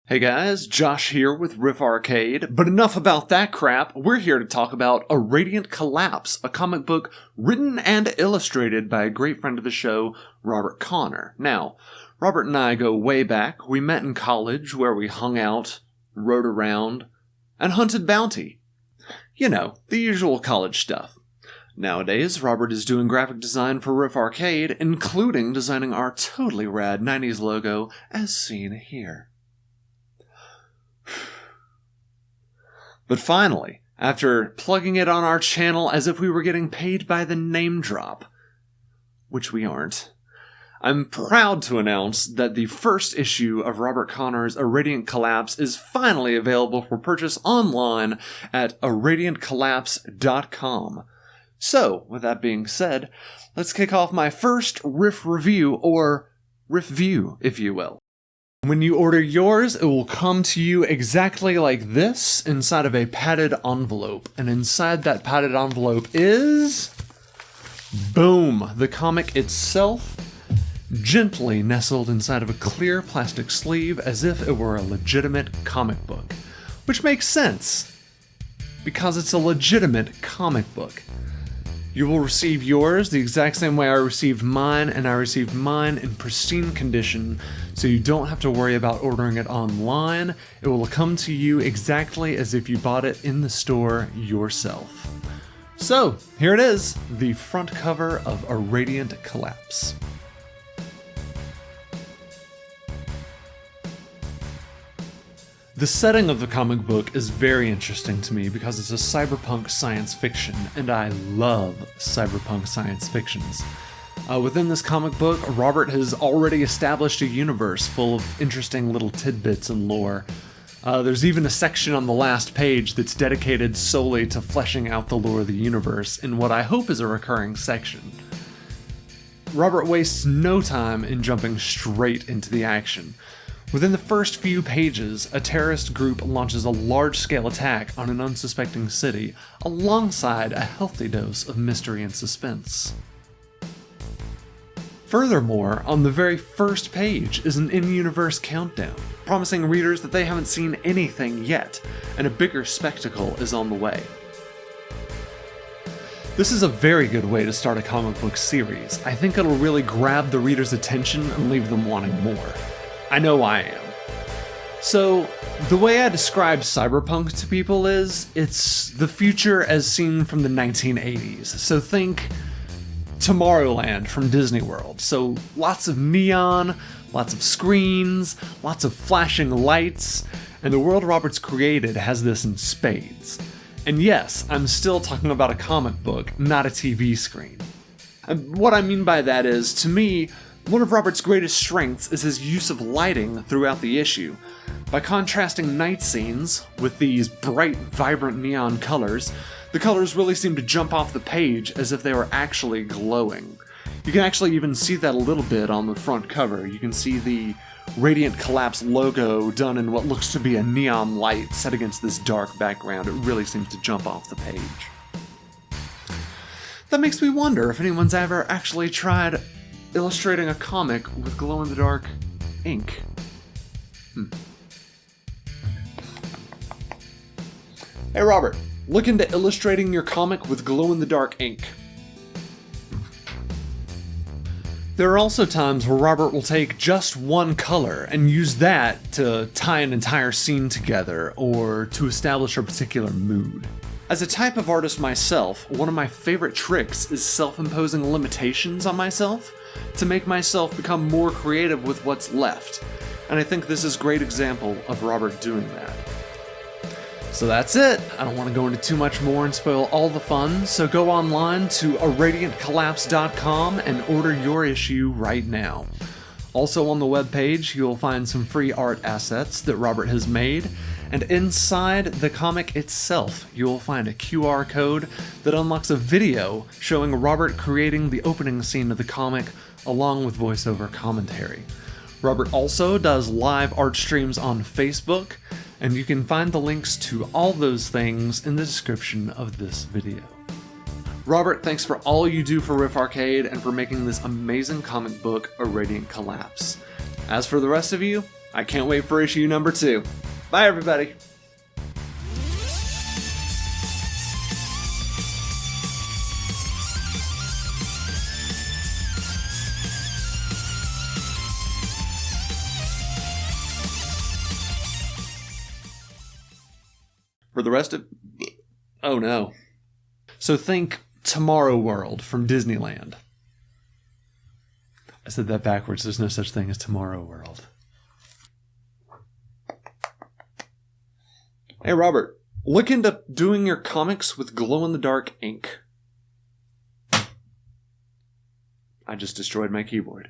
Hey guys, Josh here with Riff Arcade, but enough about that crap. We're here to talk about A Radiant Collapse, a comic book written and illustrated by a great friend of the show, Robert Connor. Now, Robert and I go way back. We met in college where we hung out, rode around, and hunted bounty. You know, the usual college stuff. Nowadays, Robert is doing graphic design for Riff Arcade, including designing our totally rad 90s logo as seen here. But finally, after plugging it on our channel as if we were getting paid by the name drop, which we aren't, I'm proud to announce that the first issue of Robert Connor's A Radiant Collapse is finally available for purchase online at aradiantcollapse.com. So, with that being said, let's kick off my first Riff review, or Riff view, if you will. When you order yours, it will come to you exactly like this, inside of a padded envelope. And inside that padded envelope is... boom! The comic itself, gently nestled inside of a clear plastic sleeve as if it were a legitimate comic book. Which makes sense, because it's a legitimate comic book. You will receive yours the exact same way I received mine, and I received mine in pristine condition, so you don't have to worry about ordering it online. It will come to you exactly as if you bought it in the store yourself. So, here it is, the front cover of A Radiant Collapse. The setting of the comic book is very interesting to me because it's a cyberpunk science fiction, and I love cyberpunk science fictions. Within this comic book, Robert has already established a universe full of interesting little tidbits and lore. There's even a section on the last page that's dedicated solely to fleshing out the lore of the universe in what I hope is a recurring section. Robert wastes no time in jumping straight into the action. Within the first few pages, a terrorist group launches a large-scale attack on an unsuspecting city, alongside a healthy dose of mystery and suspense. Furthermore, on the very first page is an in-universe countdown, promising readers that they haven't seen anything yet, and a bigger spectacle is on the way. This is a very good way to start a comic book series. I think it'll really grab the reader's attention and leave them wanting more. I know I am. So, the way I describe cyberpunk to people is, it's the future as seen from the 1980s. So think Tomorrowland from Disney World. So lots of neon, lots of screens, lots of flashing lights, and the world Robert's created has this in spades. And yes, I'm still talking about a comic book, not a TV screen. And what I mean by that is, to me, one of Robert's greatest strengths is his use of lighting throughout the issue. By contrasting night scenes with these bright, vibrant neon colors, the colors really seem to jump off the page as if they were actually glowing. You can actually even see that a little bit on the front cover. You can see the Radiant Collapse logo done in what looks to be a neon light set against this dark background. It really seems to jump off the page. That makes me wonder if anyone's ever actually tried illustrating a comic with glow-in-the-dark ink. Hey Robert, look into illustrating your comic with glow-in-the-dark ink. There are also times where Robert will take just one color and use that to tie an entire scene together or to establish a particular mood. As a type of artist myself, one of my favorite tricks is self-imposing limitations on myself to make myself become more creative with what's left, and I think this is a great example of Robert doing that. So that's it. I don't want to go into too much more and spoil all the fun, so go online to aradiantcollapse.com and order your issue right now. Also on the webpage, you'll find some free art assets that Robert has made, and inside the comic itself, you'll find a QR code that unlocks a video showing Robert creating the opening scene of the comic along with voiceover commentary. Robert also does live art streams on Facebook, and you can find the links to all those things in the description of this video. Robert, thanks for all you do for Riff Arcade and for making this amazing comic book A Radiant Collapse. As for the rest of you, I can't wait for issue number 2. Bye, everybody. For the rest of... Oh no. So think Tomorrow World from Disneyland. I said that backwards. There's no such thing as Tomorrow World. Hey, Robert. Look into doing your comics with glow-in-the-dark ink. I just destroyed my keyboard.